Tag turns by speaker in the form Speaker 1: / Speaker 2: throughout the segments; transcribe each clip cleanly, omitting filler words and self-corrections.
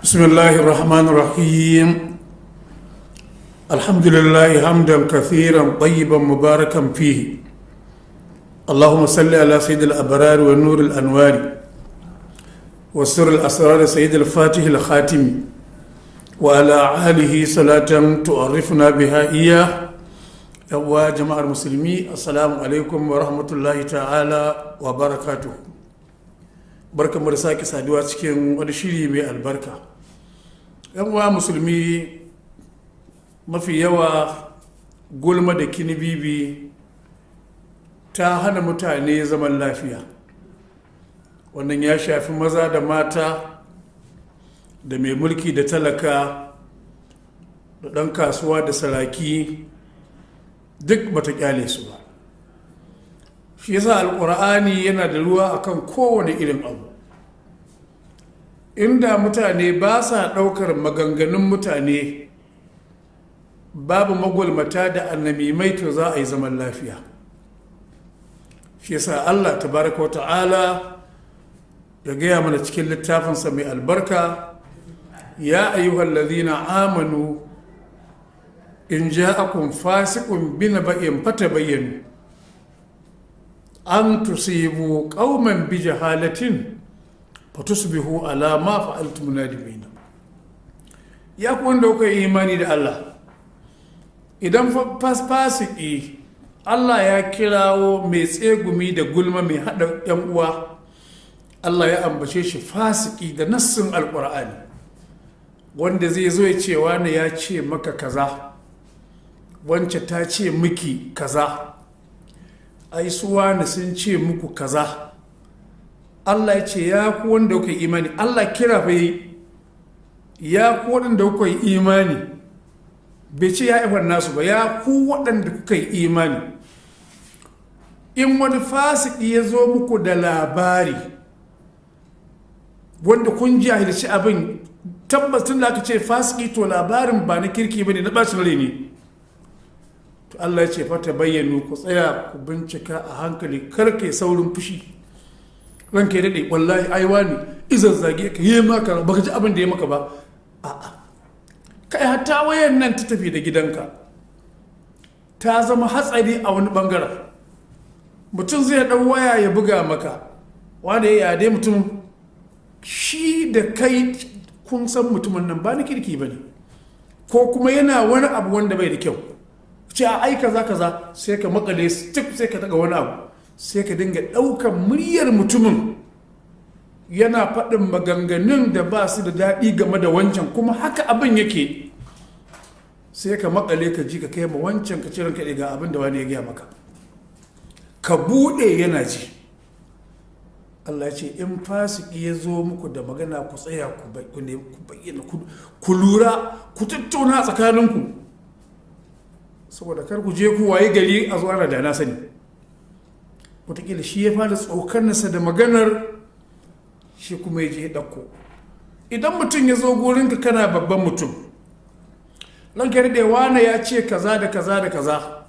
Speaker 1: بسم الله الرحمن الرحيم الحمد لله حمدا كثيرا طيبا مباركا فيه اللهم صل على سيد الأبرار ونور الأنوار وسر الأسرار سيد الفاتح الخاتم وعلى آله صلاة تعرفنا بها إياه يا جماعة المسلمين السلام عليكم ورحمة الله تعالى وبركاته barkan mu da sake saduwa cikin wani shiri mai albarka. Yan uwa musulmi, mafi yawa gulma da kinibibi ta hana mutane zaman lafiya. Wannan ya shafi maza da mata, da mai mulki da talaka, da ɗan kasuwa da saraki, duk bata kyale su ba. Shi yasa alƙur'ani yana da ruwa akan kowane irin abu. Inda mutane ba sa ɗaukar maganganun mutane, babu magulmata da annamimai, to za a yi zaman lafiya. Shi yasa Allah tabaraka wa ta'ala ya gaya mana cikin littafinsa mai albarka, ya ayyuhal ladhina amanu in ja'akum fasiqun binaba'in fatabayyanu an tusibu qauman bi jahalatin fatusbihu ala ma fa'altum nadimin. Ya ku wanda kuka yi imani da Allah, idan fasiki Allah ya kirawo mai tsegumi da gulma mai hada yan uwa, Allah ya ambace shi fasiki da nassin alqur'ani, wanda zai zo ya ce wani ya ce maka kaza, wance ta ce miki kaza, ai su wani sun ce muku kaza. Allah ya ce ya ku wanda kuka yi imani, Allah kira fa yi ya ku waɗanda kuka yi imani, bai ce ya ifar nasu ba, ya ku waɗanda kuka yi imani. In wani fasiki ya zo muku da labari wanda kun jahilci abin, tabbatin da aka ce fasiki to labarin ba na kirki ba ne, na ɓacin rai ne, to Allah ya ce fata bayyanu, ku tsaya ku bincika a hankali, karke saurin fushi. Ranka ya daɗe, wallahi aiwa ne izazzage ka yi maka, baka ji abin da ya maka ba. A'a, kai hatta wayan nan ta tafi da gidanka ta zama hatsari a wani bangaren. Mutum zai ɗan waya ya buga maka, wanda ya dai mutum, shi da kai kun san mutumin nan ba na kirki ba ne, ko kuma yana wani abu wanda bai da kyau, ce a ai kaza sai ka makale stick, sai ka taga wani abu, sai ka dinga ɗaukar muryar mutumin yana faɗin maganganun da ba su da daɗi game da wancan, kuma haka abin yake, sai ka makale ka ji ka kai ma wancan ka ciran kaɗe ga abin da wani ya gaya maka, ka buɗe yana ji. Allah ce in fasiki ya zo muku da magana, ku tsaya ku bayyana, ku lura, ku tattauna tsakaninku, saboda kar ku je ku waye gari a zuwa da na sani. Wataƙila shi ya fara tsokanarsa da maganar, shi kuma ya je ya ɗauko. Idan mutum ya zo gurinka kana babban mutum, ranka da wane ya ce kaza da kaza da kaza,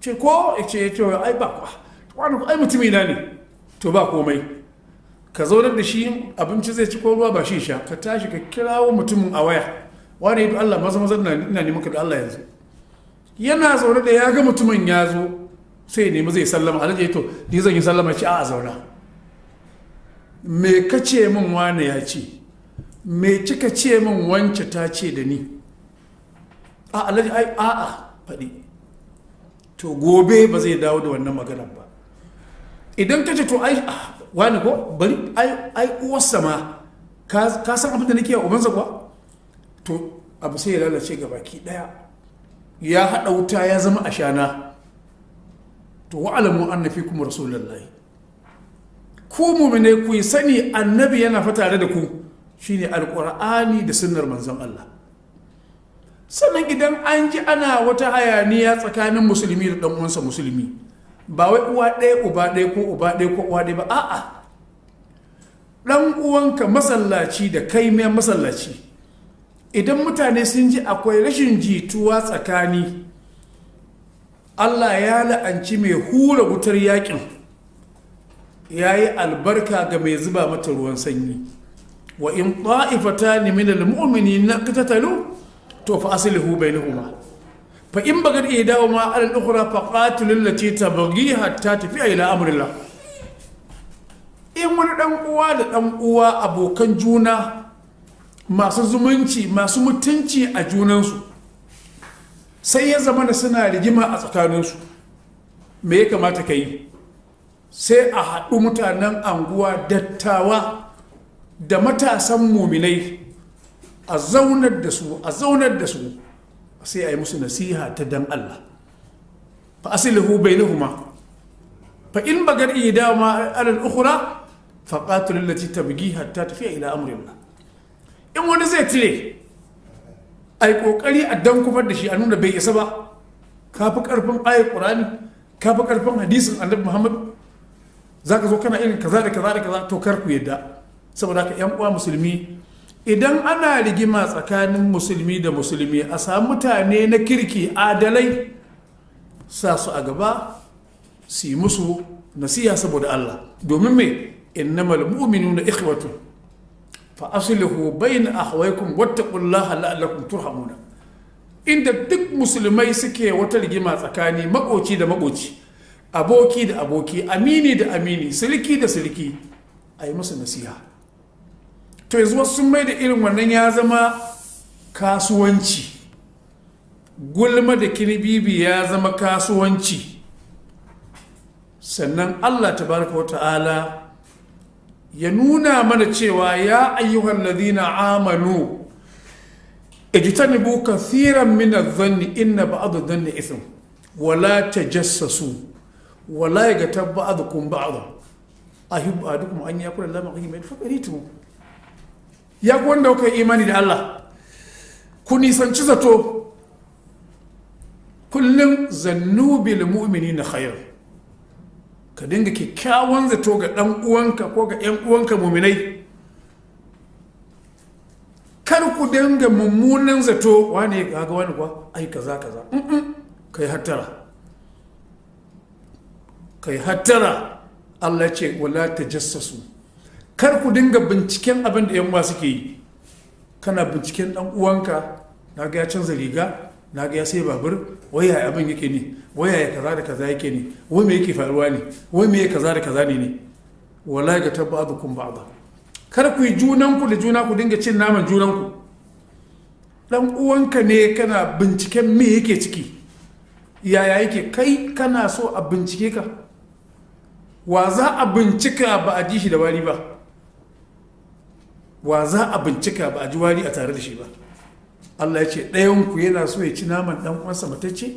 Speaker 1: ce ko ya ce ai ba kwa wani ai mutumi na ne, to ba komai, ka zaunar da shi, abinci zai ci ko ruwa ba shi sha, ka tashi ka kirawo mutumin a waya, wani ya Allah maza ina neman ka da Allah yanzu. Yana zaune da ya ga mutumin ya zo, sai nemi zai sallama, alaji to ni zan yi sallama, ce a zauna. Me ka ce min wane ya ce, me kika ce min wance ta ce da ni, a alaji ai a'a faɗi, to gobe ba zai dawo da wannan maganar ba. Idan ka ce to ai wani ko bari ai uwarsa ma ka san abin da nake a ubansa kuwa, to abu sai ya lalace ga baki daya, ya haɗa wuta ya zama ashana. To wa'alamu anna fikum rasulullahi, ku mu'mine ku yi sani annabi yana fa tare da ku, shine alqur'ani da sunnar manzon Allah. sannan idan an ji ana wata hayaniya tsakanin musulmi da ɗan uwansa musulmi, ba wai uwa ɗaya uba ɗaya ko uba ɗaya ko uwa ɗaya ba, a'a, ɗan uwanka masallaci da kai mai masallaci, idan mutane sun ji akwai rashin jituwa tsakani, Allah ya la'anci mai hura wutar yakin, ya yi albarka ga mai zuba mata ruwan sanyi. Wa in ta'ifatani minal mu'minina qatatalu to fa aslihu bainahuma fa in bagat ihdahuma 'ala al-ukhra fa qatilul lati tabghi hatta tafi'a ila amrillah. In wani dan uwa da dan uwa abokan juna masu zumunci masu mutunci a junansu sai ya zama da suna rigima a tsakaninsu, me ya kamata ka yi? Sai a haɗu mutanen anguwa, dattawa da matasan muminai, a zaunar da su sai a yi musu nasiha ta dan Allah. fa aslihu bainahuma fa in bagar idama ala al-ukhra fa qatil allati tabghi hatta tafiya ila amrillah. In wani zai tire ai kokari a dan kufar da shi, a nuna bai isa ba, kafi karfin ayat qur'ani, kafi karfin hadisin annabi Muhammad, zaka zo kana irin kaza da kaza da kaza, to kar ku yadda. Saboda haka yan uwa musulmi, idan ana rigima tsakanin musulmi da musulmi, a samu mutane na kirki adalai, sa su a gaba su yi musu nasiha saboda Allah. Domin me? innamal mu'minuna ikhwatu fa aslihu bayna akhawaykum wattaqullaha la'allakum turhamuna. Inda duk musulmai suke wata rigima tsakani, makoci da makoci, aboki da aboki, amini da amini, silki da silki, a yi musu nasiha. To yanzu wasu sun mai da irin wannan ya zama kasuwanci, gulma da kinibibi ya zama kasuwanci. Sannan Allah tabaraka wa ta'ala ya nuna mana cewa ya ayyuhal ladhina amanu ijtanibu kathiran min adh-dhanni inna ba'd adh-dhanni ithm wa la tajassasu wa la yaghtab ba'dukum ba'dha ahibbu ahadukum an yakula lama ghayma faqaritum. Ya ku wanda kuka imani da Allah, ku nisanci zato, kullum zannu bil mu'minina khair, ka dinga kyakkyawan zato ga dan uwanka ko ga yan uwanka mu'minai. Kar ku dinga mummunan zato, wane kaga wani kwa ai kaza kaza, kai hattara. Allah ce wala tajassasu, kar ku dinga binciken abin da yan uwa suke yi. Kana binciken dan uwanka, na ga ya canza riga, na ga ya sai babur, wai ya abin yake ne, wai ya kaza da kaza yake ne, wai me yake faruwa ne, wai me kaza da kaza ne. Wala ga tabadukum ba'da, kar ku yi junanku da juna ku dinga cin naman junanku. Dan uwanka ne kana binciken me yake ciki, yaya yake, kai kana so a bincike ka? Wa za a bincika ba a ji shi da wari ba? Wa za a bincika ba a ji wari a tare da shi ba? Allah ya ce ɗayanku yana so ya ci naman ɗan uwansa matacce?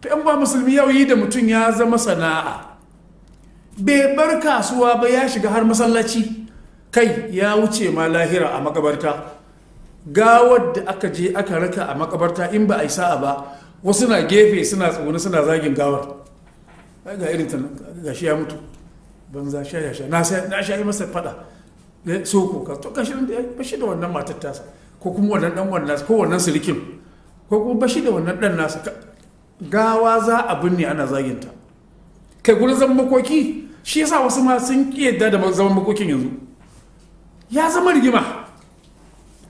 Speaker 1: Ta yan ba musulmi yau yi da mutum ya zama sana'a, bai bar kasuwa ba, ya shiga har masallaci, kai ya wuce ma lahira a makabarta. Gawar da aka je aka raka a makabarta, in ba a yi sa'a ba, wasu na gefe suna tsoni suna zagin gawar. Ga irin ta ga shi ya mutu, banza sha na sha yi masa fada soko ka to kashi da bashi da wannan matar tasa, ko kuma wannan dan wannan ko wannan sirikin, ko kuma bashi da wannan dan nasa. Gawa za a binne ana zaginta. Kai gurin zaman makoki, shi yasa wasu ma sun kiyarda da zaman makokin yanzu. Ya zama rigima,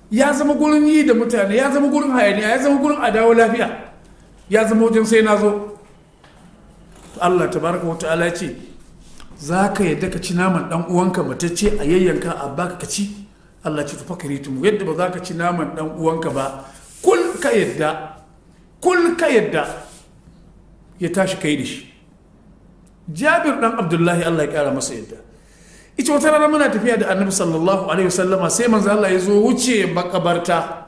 Speaker 1: ya zama gurin yi da mutane, ya zama gurin hayaniya, ya zama gurin adawa lafiya, ya zama wajen sai na zo. Allah tabaraka wa ta'ala ya ce za ka yadda ka ci naman dan uwanka matacce a yayyanka a baka ka ci? Allah ce tufa karitum, yadda ba za ka ci naman dan uwanka ba, kul ka yadda ya tashi kai da shi. Jabir dan Abdullahi Allah ya kara masa yadda, ita wata rana muna tafiya da Annabi sallallahu alaihi wasallama, sai manzo Allah ya zo wuce makabarta.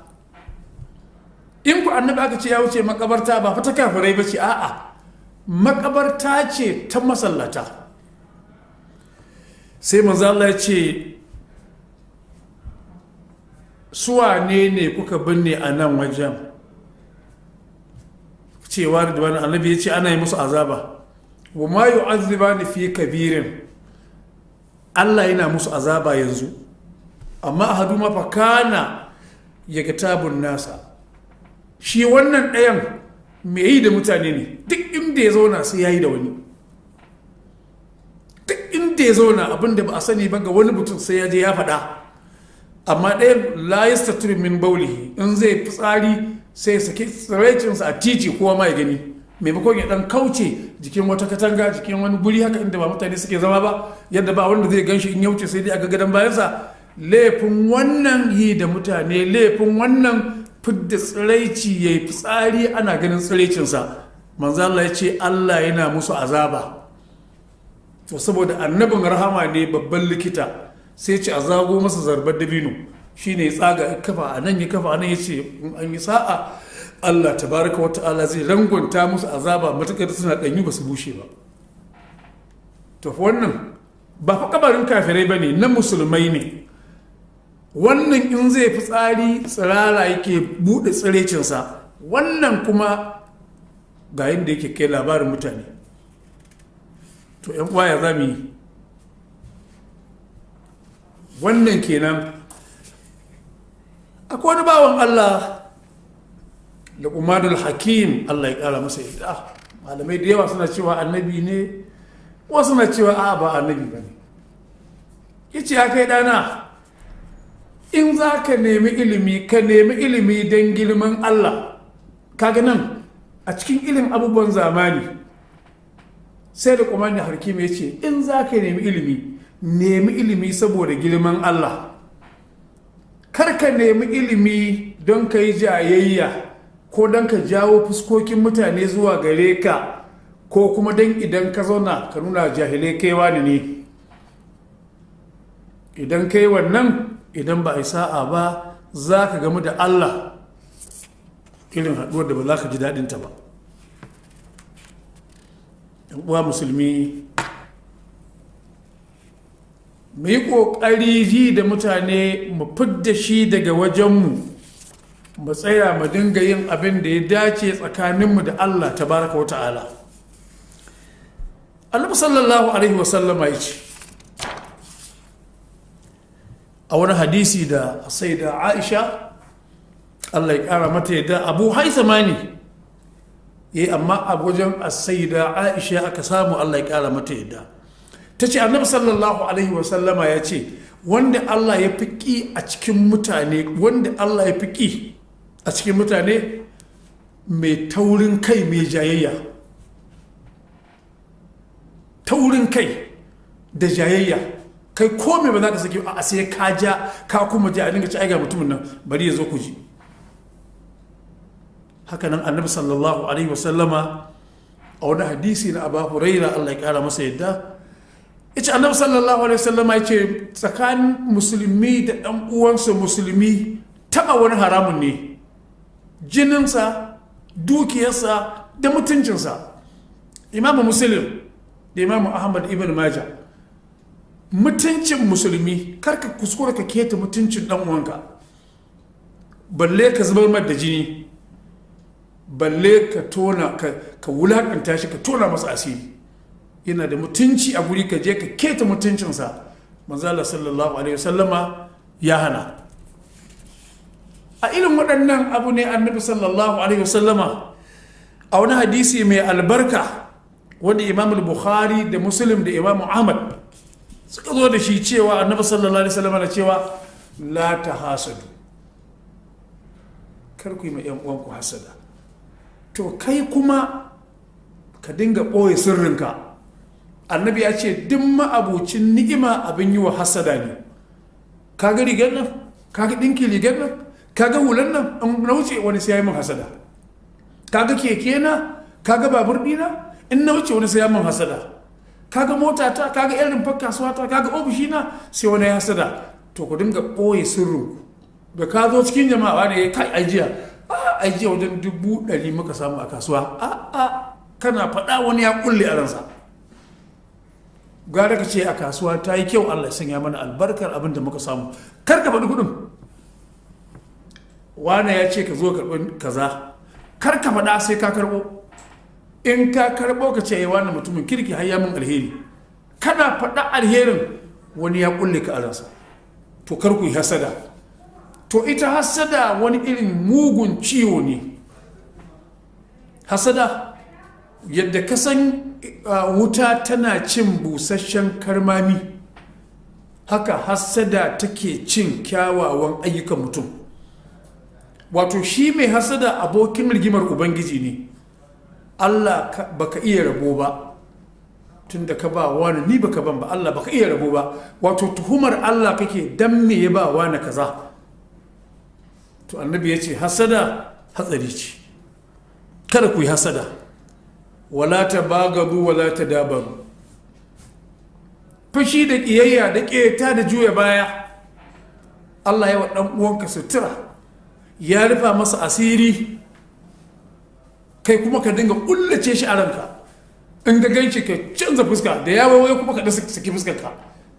Speaker 1: In ku Annabi aka ce ya wuce makabarta ba fa ta kafirai bace, a'a, makabarta ce ta masallata. Sai manzo Allah ya ce suwane ne kuka binne a nan wajen? cewa da wani annabi ya ce ana yi musu azaba wa ma yu'azzibani fi kabirin, Allah yana musu azaba yanzu, amma ahaduma fa kana yagtabun nasa, shi wannan ɗayan mai yi da mutane ne, duk inda ya zauna sai ya yi da wani, duk inda ya zauna abinda ba a sani ba ga wani mutum sai ya je ya faɗa. Amma ɗayan la yastatiri min baulihi, in zai fitsari sai ya saki tsiraicinsa a titi kowa ma ya gani, maimakon ya ɗan kauce jikin wata katanga, jikin wani guri haka inda ba mutane suke zama ba, yadda ba wanda zai ganshi in ya wuce sai dai a ga gadon bayansa. Laifin wannan yi da mutane, laifin wannan fidda tsiraici ya yi fitsari ana ganin tsiraicinsa, manzo Allah ya ce Allah yana musu azaba. To saboda annabin rahama ne, babban likita, sai ce a zago masa zarbar dabino, shine ya tsaga kafa a nan ya kafa a nan, ya ce in an yi sa'a Allah tabaraka wa ta'ala zai rangwanta musu azaba matakar suna ɗanyi ba su bushe ba. To wannan ba fa kabarin kafirai ba ne, na musulmai ne. Wannan in zai fi tsari tsirara yake buɗe tsirecinsa, wannan kuma ga yadda yake kai labarin mutane. To ‘yan ƙwaya za mu yi wannan kenan. Akwai wani bawan Allah Luqmanul Hakim, Allah ya ƙara masa yadda. Malamai da yawa suna cewa annabi ne, wasu suna cewa a ba annabi ba ne. Yace ya kai ɗana, in za ka nemi ilimi, ka nemi ilimi don girman Allah. Kaga nan a cikin ilimin abubuwan zamani sai da Luqmanul Hakim ya ce in za ka nemi ilimi saboda girman Allah. Kar ka nemi ilimi don ka yi jayayya ko don ka jawo fuskokin mutane zuwa gare ka, ko kuma don idan ka zauna ka nuna jahilai kai wani ne. Idan kai wannan, idan ba a yi sa'a ba, za ka gamu da Allah irin haɗuwar da ba za ka ji daɗinta ba. uwa musulmi, mu yi ƙoƙari ji da mutane, mu fidda shi daga wajenmu, mu tsaya mu dinga yin abin da ya dace tsakaninmu da Allah tabaraka wa ta'ala. Annabi sallallahu alaihi wasallama ya ce a wani hadisi da sai da Aisha, Allah ya ƙara mata yadda, Abu Haithama ne amma a wajen sai da Aisha aka samu, Allah ya ƙara mata yadda. Ta ce annabi sallallahu alaihi wasallama ya ce wanda Allah ya fi ƙi a cikin mutane, wanda Allah ya fi ƙi a cikin mutane, mai taurin kai, mai jayayya. Taurin kai da jayayya, kai kome ba za ka saki a sai ka ja ka kuma ja a dinga ci aiga mutumin nan bari ya zo ku ji. Haka nan annabi sallallahu alaihi wasallama a wani hadisi na Abu Huraira, Allah ya kara masa yadda, ita annabi sallallahu alaihi wasallama ya ce tsakanin musulmi da ɗan uwansa musulmi taɓa wani haramun ne, jininsa, dukiyarsa da mutuncinsa. Imamu Muslim da Imamu Ahmad ibn Majah, mutuncin musulmi, karka kuskura ka keta mutuncin ɗan uwanka, balle ka zubar mar da jini, balle ka tona ka wulakanta shi, ka tona masa asiri. Yana da mutunci a guri ka je ka keta mutuncinsa, manzo Allah sallallahu alaihi wasallama ya hana. A irin waɗannan abu ne annabi sallallahu alaihi wasallama a wani hadisi mai albarka wanda Imam Bukhari da Muslim da Imam Ahmad suka zo da shi, cewa annabi sallallahu alaihi wasallama na cewa la tahasadu, kar ku yi ma 'yan uwanku hasada. To kai kuma ka dinga ɓoye sirrinka. Annabi ya ce duk ma'abucin ni'ima abin yi wa hasada ne. Kaga rigar nan, kaga ɗinki rigar nan, kaga hulan nan, an na wuce wani sai ya yi min hasada. Kaga keke na, kaga babur ɗina, in na wuce wani sai ya min hasada. Kaga mota ta, kaga yan rumfar kasuwa ta, kaga ofishi na, sai wani ya hasada. To ku dinga ɓoye sirrinku. Da ka zo cikin jama'a ne, kai ajiya wajen 100,000 muka samu a kasuwa. Kana faɗa wani ya kulle a ransa. Gara ka ce a kasuwa ta yi kyau, Allah ya sanya mana albarkar abin da muka samu. Kar ka faɗi kuɗin. Wane ya ce ka zo karɓi kaza, kar ka faɗa sai ka karɓo. in ka karɓo ka ce wannan mutumin kirki har ya mun alheri, kana faɗa alherin wani ya kulle ka a ransa, to kar ku yi hasada. To ita hasada wani irin mugun ciwo ne. Hasada yadda ka san wuta tana cin busasshen karmami, haka hasada take cin kyawawan ayyukan mutum. Wato shi mai hasada abokin rigimar ubangiji ne. Allah baka iya rabo ba, tun da ka ba wani ni baka ban ba, Allah baka iya rabo ba. Wato tuhumar Allah kake dan me ya ba wani kaza. To annabi ya ce hasada hatsari ce, kada ku yi hasada. Wala ta bagadu wala ta dabaru. Fashi da ƙiyayya da ƙeta da juya baya, Allah ya wa ɗan uwanka sutura, ya rufa masa asiri, kai kuma ka dinga kullace shi a ranka. In ga ganci ka canza fuska, da ya wawaye kuma ka saki fuskarka,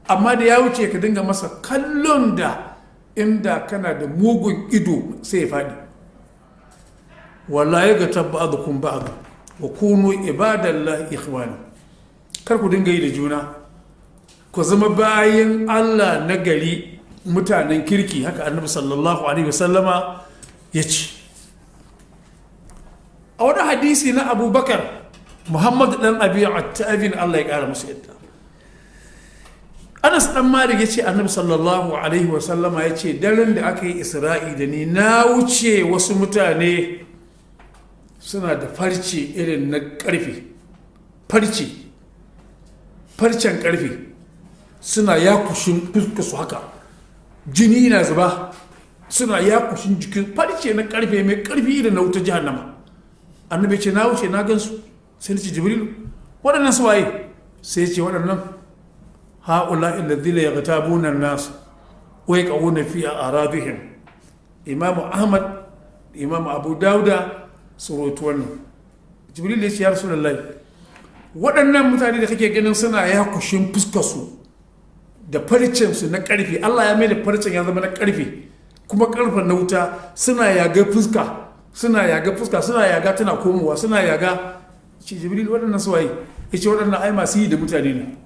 Speaker 1: amma da ya wuce ka dinga masa kallon da inda kana da mugun ido sai ya faɗi. Wala ya ga tabba'adukum ba'd wa kunu ibadallahi ikhwana. Kar ku dinga yi da juna, ku zama bayan Allah na gari, mutanen kirki. Haka annabi sallallahu alaihi wasallama ya ce. A wani hadisi na Abubakar Muhammad dan Abi Attabin, Allah ya kara musu yadda, Anas dan Malik ya ce annabi sallallahu alaihi wasallama ya ce, daren da aka yi Isra'i da ni, na wuce wasu mutane suna da farce irin na ƙarfe, farcen ƙarfe, suna yakushin fuskarsu haka, jini na zuba, suna yakushin jikin, farce na ƙarfe mai ƙarfi irin na wuta jahannama. Annabi ce na wuce na gansu, sai ce Jibrilu, waɗannan su waye? Sai ce waɗannan ha'ula alladhina yaghtabuna an-nas wa yaqawuna fi a'radihim. Imam Ahmad, Imam Abu Dauda su rawaito wannan. Jibril ya ce ya Rasulullahi, waɗannan mutane da kake ganin suna yakushin fuskarsu da farcensu na ƙarfe, Allah ya mai da farcen ya zama na ƙarfe, kuma ƙarfen na wuta, suna yaga fuska, suna yaga tana komowa, suna yaga. Ce Jibril, waɗannan su waye? Ya ce waɗannan ai masu yi da mutane ne,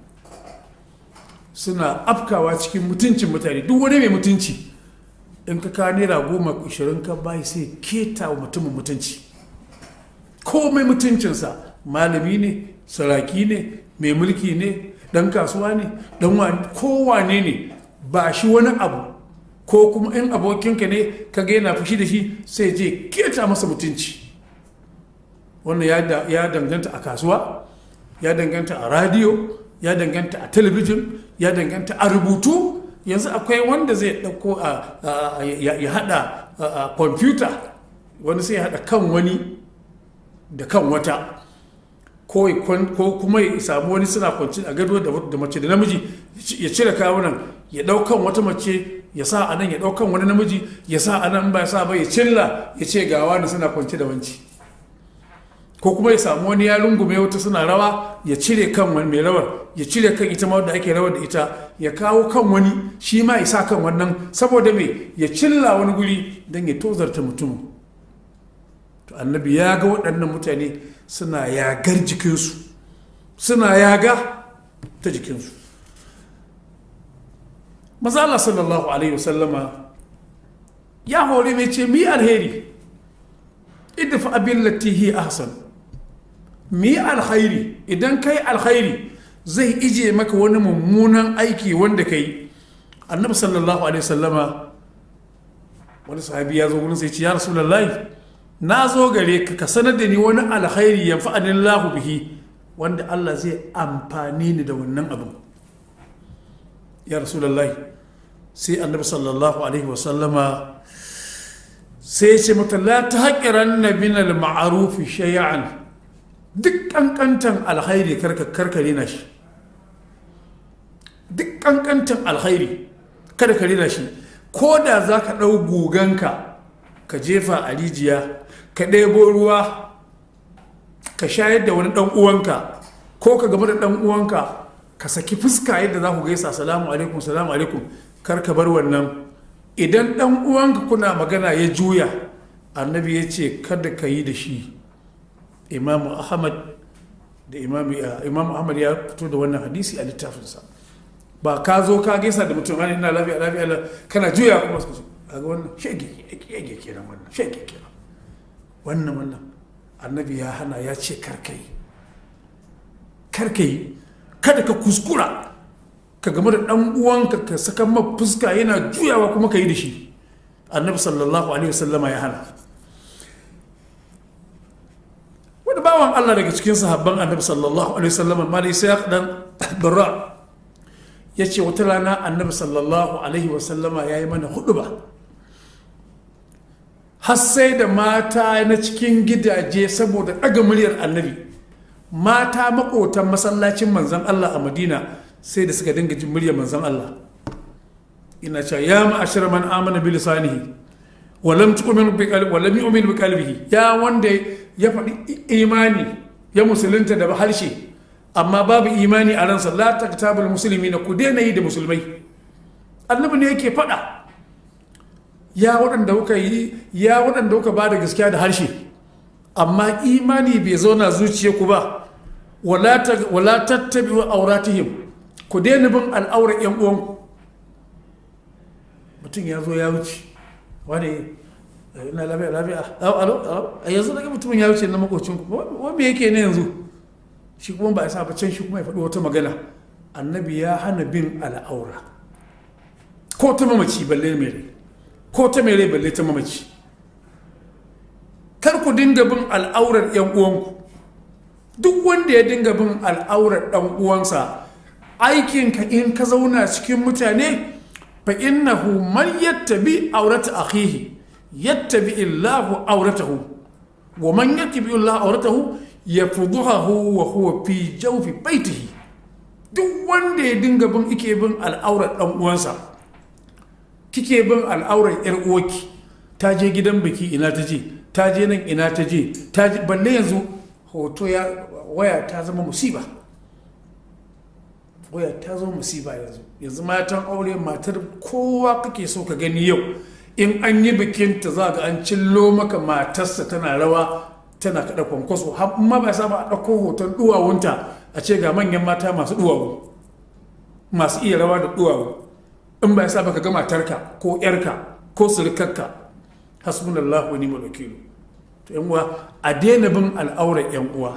Speaker 1: suna afkawa cikin mutuncin mutane. Duk wani mai mutunci in ka kawo naira 10, 20 ka bayi, sai keta wa mutumin mutunci. Komai mutuncinsa, malami ne, saraki ne, mai mulki ne, dan kasuwa ne, dan wani, kowane ne, ba shi wani abu. Ko kuma in abokinka ne ka ga yana fushi da shi, sai je keta masa mutunci. Wannan ya danganta a kasuwa, ya danganta a radiyo, ya danganta a talabijin, ya danganta a rubutu. Yanzu akwai wanda zai ɗauko ya haɗa kwamfuta, wani sai ya haɗa kan wani da kan wata, ko kuma ya samu wani suna kwanci a gado da mace da namiji, ya cire kawunan, ya ɗaukan wata mace ya sa a nan, ya ɗaukan wani namiji ya sa a nan, ba ya sa ba ya cilla, ya ce ga wani suna kwanci da wanci. Ko kuma ya samu wani ya rungume wata suna rawa, ya cire kan wani mai rawar, ya cire kan ita ma wadda ake rawar da ita, ya kawo kan wani shi ma ya sa kan wannan, saboda me ya cilla wani guri don ya tozarta mutum. To annabi ya ga waɗannan mutane suna yagar jikinsu, suna yaga ta jikinsu. Maza Allah sallallahu alaihi wasallama ya hore mai ce mi alheri, idfa abillati hi ahsan. Mi alkhairi, idan kai alkhairi zai ije maka wani mummunan aiki wanda kai. Annabi sallallahu alaihi wasallama, wani sahabi ya zo wurin sai ce ya Rasulullahi, na zo gare ka sanar da ni wani alkhairi yanfa'ani Allahu bihi, wanda Allah zai amfani ni da wannan abin. Ya Rasulullahi, sai annabi sallallahu alaihi wasallama sai ya ce mata, la tahqiranna min al-ma'ruf shay'an. Duk kankantan alkhairi karkare na shi, duk kankantan alkhairi kada ka rena shi. Ko da za ka ɗau guganka ka jefa a rijiya, ka ɗebo ruwa ka shayar da wani ɗan uwanka, ko ka gaba da ɗan uwanka ka saki fuska yadda za ku gaisa, salamu alaikum, salamu alaikum, kar ka bar wannan. Idan ɗan uwanka kuna magana ya juya, annabi ya ce kada ka yi da shi, imamu ahmad da imamu ahmad ya fito da wannan hadisi a littafinsa. Ba ka zo ka gaisa da mutum wani ina lafiya lafiya kana juya kuma su ga wannan shege kenan, wannan shege kenan, wannan annabi ya hana, ya ce karkai kada ka kuskura ka game da dan uwanka ka saka ma fuska yana juyawa kuma ka yi da shi. Annabi sallallahu alaihi wasallama ya hana. Wani bawan Allah daga cikin sahabban annabi sallallahu alaihi wasallama mali sai dan barra ya ce wata rana annabi sallallahu alaihi wasallama ya yi mana huduba har sai da mata na cikin gidaje saboda ɗaga muryar annabi, mata makotan masallacin manzan Allah a Madina sai da suka dinga jin muryar manzan Allah. Ina cewa ya ma'ashar man amana bi lisanihi wa lam tu'min bi qalbi wa lam yu'min bi qalbihi, ya wanda ya faɗi imani ya musulunta da harshe amma babu imani a ransa, la taktabul muslimina, ku daina yi da musulmai. Annabi ne yake faɗa, ya waɗanda kuka ba da gaskiya da harshe amma imani bai zauna zuciyarku ba, wala tattabi'u auratihim, ku daina bin al'aurar yan uwanku. Mutum ya zo ya wuce wani ina lafiya a yanzu daga mutumin ya wuce na makocinku, wanda yake ne yanzu shi kuma ba a sa can shi kuma ya faɗi wata magana. Annabi ya hana bin al'aura, ko ta mamaci balle mai rai, ko ta mai rai balle ta mamaci. Kar ku dinga bin al'aurar yan uwanku. Duk wanda ya dinga bin al'aurar ɗan uwansa, aikinka in ka zauna cikin mutane, fa innahu man yattabi aurata akhihi yattabi illahu auratahu wa man yattabi illahu auratahu yafduhahu wa huwa fi jawfi baitihi. Duk wanda ya dinga bin bin al'aurar ɗan uwansa, kike bin al'aurar yar uwarki, ta je gidan biki ina ta je, ta je nan ina ta je, balle yanzu hoto waya ta zama musiba. Waya ta zama musiba yanzu matan aure, matar kowa kake so ka gani yau, in an yi bikinta za ga an cillo maka matarsa tana rawa tana kada kwankwaso, amma ba sa ba a ɗauko hoton duwawunta a ce ga manyan mata masu duwawu, masu iya rawa da duwawu. In ba sa ba ka ga matarka ko yarka ko surukarka, hasbunallahu wa ni'mal wakil. To yan uwa, a daina bin al'aurar yan uwa.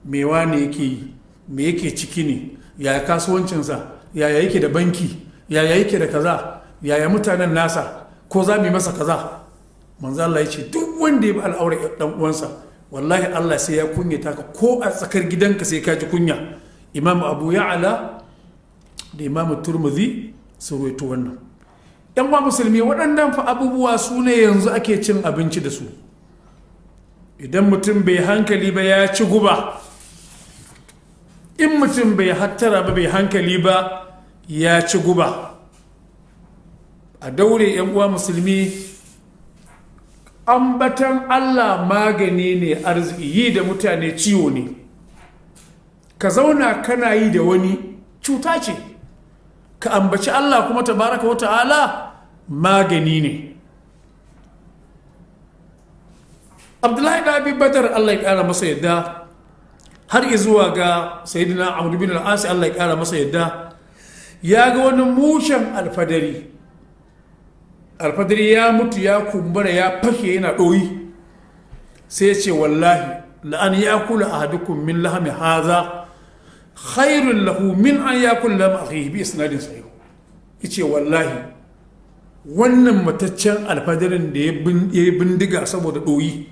Speaker 1: Me wane yake yi, me yake ciki ne, yaya kasuwancinsa, yaya yake da banki, yaya yake da kaza, yaya mutanen nasa, ko za mu yi masa kaza. Manzo Allah ya ce duk wanda ya bi al'aurar dan uwansa, wallahi Allah sai ya kunyata ka, ko a tsakar gidanka sai ka ji kunya. Imam Abu Ya'la da Imam Turmudi su rawaito wannan. Yan uwa musulmi, waɗannan fa abubuwa su ne yanzu ake cin abinci da su. Idan mutum bai hankali ba ya ci guba, in mutum bai hattara ba bai hankali ba ya ci guba. A daure yan uwa musulmi, ambatan Allah magani ne, arziki, yi da mutane ciwo ne. Ka zauna kana yi da wani cuta ce, ka ambaci Allah kuma tabaraka wa ta'ala magani ne. Abdullahi da Abi Badar, Allah ya kara masa yadda, har izuwa ga Sayyidina Amr bin al-As, Allah ya kara masa yadda, ya ga wani mushen alfadari ya mutu, ya kumbura, ya fashe, yana ɗoyi. Sai ya ce wallahi la'an ya kula ahadukum min lahmi hadha khairun lahu min an yakula lahma akhihi bi isnadin sahih. Yace wallahi wannan mataccen alfadarin da ya bindiga saboda ɗoyi,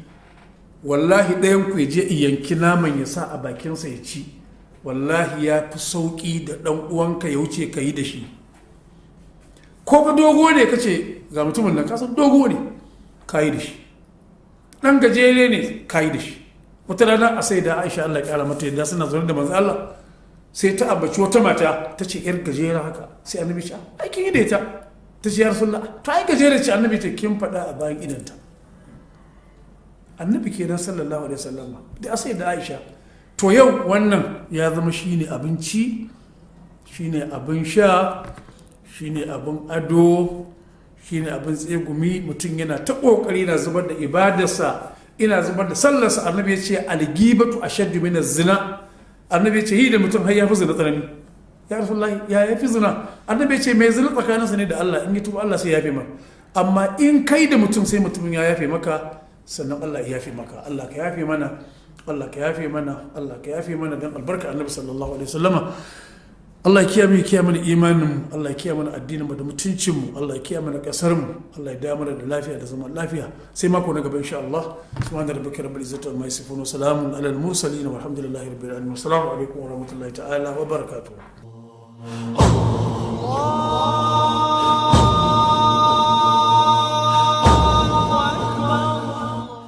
Speaker 1: wallahi ɗayan ku je yanki naman ya sa a bakinsa ya ci, wallahi ya fi sauƙi da ɗan uwanka ya wuce ka yi da shi. Ko ka dogo ne ka ce ga mutumin nan, kasan dogo ne, ka yi da shi. Ɗan gajere ne, ka yi da shi. Wata rana a sai da Aisha, Allah ya ƙara mata yadda, suna zaune da manzo Allah, sai ta ambaci wata mata, ta ce yar gajera haka, sai annabi ce aikin yi da ita. Ta ce ya Rasulullah, to ai gajere ce. Annabi ce kin faɗa a bayan idanta. Annabi kenan sallallahu alaihi wasallam da sai da Aisha. To yau wannan ya zama shine abinci, shine abin sha, shine abin ado, shine abin tsegumi. Mutum yana ta kokari na zubar da ibadarsa ina zubar da sallarsa. Annabi ya ce algibatu ashaddu min az-zina. Annabi ya ce yi da mutum har ya fi zina tsanani. Ya rasulullahi ya fi zina. Annabi ya ce mai zina tsakaninsa ne da Allah, in yi tuba Allah sai ya yafe maka. Amma in kai da mutum sai mutumin ya yafe maka, sannan Allah ya yafe maka. Allah ka yafe mana, Allah ka yafe mana, Allah ka yafe mana dan albarka Annabi sallallahu alaihi wasallama. Allah ya kiyaye mana imanin mu, Allah ya kiyaye mana addinin mu da mutuncin mu, Allah ya kiyaye mana kasar mu, Allah ya da mana da lafiya da zaman lafiya. Sai mako na gaba insha Allah. Subhana rabbika rabbil izzati amma yasifun wa salamun alal mursalin walhamdulillahi rabbil alamin. Assalamu alaikum wa rahmatullahi ta'ala wa barakatuh.